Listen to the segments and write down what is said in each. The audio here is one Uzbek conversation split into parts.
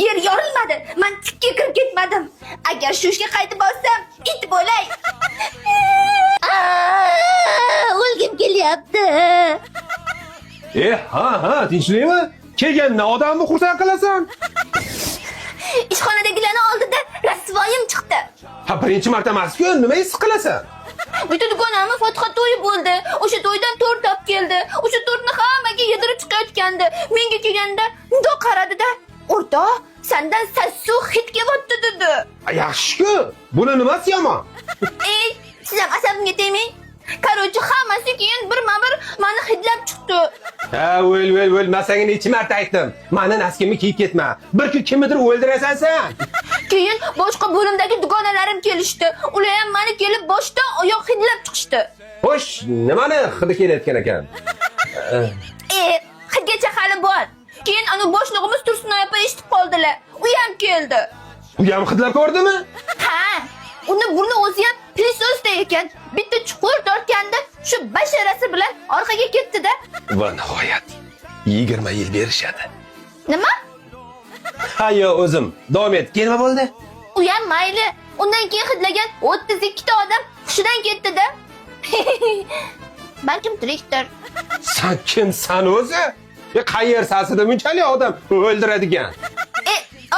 yer yorilmadi. Men tikka kirib ketmadim. Agar shu ishga qaytib olsam, it bo'lay. O'lgim kelyapti. Ha, tinchlikmi? Kelganda odamni xursand qilasan. Ishxonadagilarni oldida rasvoyim chiqdi. Ha, birinchi marta emas-ku, nima his qilasan? Bitta dugonamni Fotiha to'yi bo'ldi. O'sha to'ydan to'rt olib keldi. O'sha to'rtni hammaga yedirib chiqayotgandi. Menga kelganda mundoq qaradi-da, "O'rtoq, sendan sassiq hid kelyapti" dedi. Yaxshi-ku. Buni nimasi yomon? Ey, siz ham asabimga tegmang. Qarochi hammasi keyin birma-bir meni hidlab chiqdi. Ha, o'l, men senga necha marta aytdim. Meni naskimni kiyib ketma. Bir kun kimnidir o'ldirasan sen. Keyin boshqa bo'limdagi dugonalarim kelishdi. Ular ham meni kelib boshdan oyoq hidlab chiqishdi. Xo'sh, nimani hidi kelayotgan ekan? Hidgacha hali bor. Keyin ana boshlig'imiz Tursunoy opa eshitib qoldilar. U ham keldi. U ham hidlab ko'rdimi? Ha, uni burni o'zi ham prisosda ekan. Bitta chuqur tortganda shu basharasi bilan orqaga ketdi-da. Va nihoyat 20 yil berishadi. Nima? Ha, yo, o'zim. Davom et. Nima bo'ldi? U ham mayli. Undan keyin hidlagan 32 ta odam hushidan ketdi-da. Balkim tirikdir. Sen kimsan o'zi? Qayersasida bunchalik odam o'ldiradigan?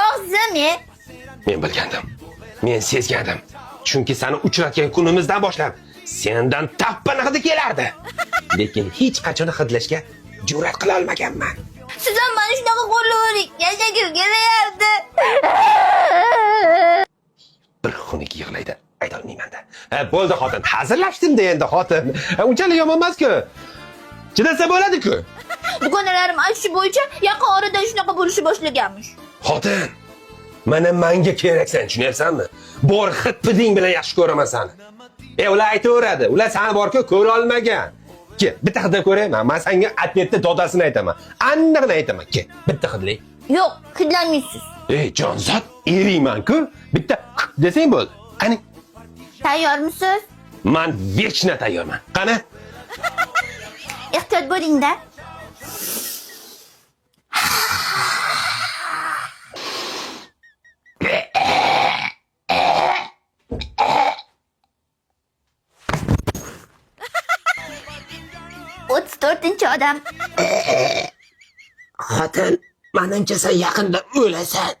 Og'zim. Men bilgandim. Men sezgandim. Chunki seni uchratgan kunimizdan boshlab sendan tappani hidi kelardi. Lekin hech qachon hidlashga jur'at qila olmaganman. Siz ham mana shunaqa qo'llavering. Yashagim kelayapti. Bir xunuk yig'laydi. Ayta olmayman-da. Bo'ldi xotin, hazırlashdim-da endi xotin. Unchalik yomon emas-ku. Chidasa bo'ladi-ku. Dugonalarim aytishi bo'yicha yaqin orada shunaqa bo'lishni boshlaganmish. Xotin, mana menga keraksan, tushunyapsanmi? Bor hid-piding bilan yaxshi ko'raman seni. Ular aytaveradi. Ular seni borku ko'ra olmagan. Ke, bitta hidlab ko'rayman. Men senga atletda dodasini aytaman. Aniqni aytaman. Ke, bitta hidlay. Yo'q, hidlamaysiz. Jonzot, eriyman-ku. Bitta desang bo'ldi. Qani? Tayyormisiz? Men vechna tayyorman. Qani? Ehtiyot bo'ling-da. To'rtinchi odam. Xotin, menimcha sen yaqinda o'lasan.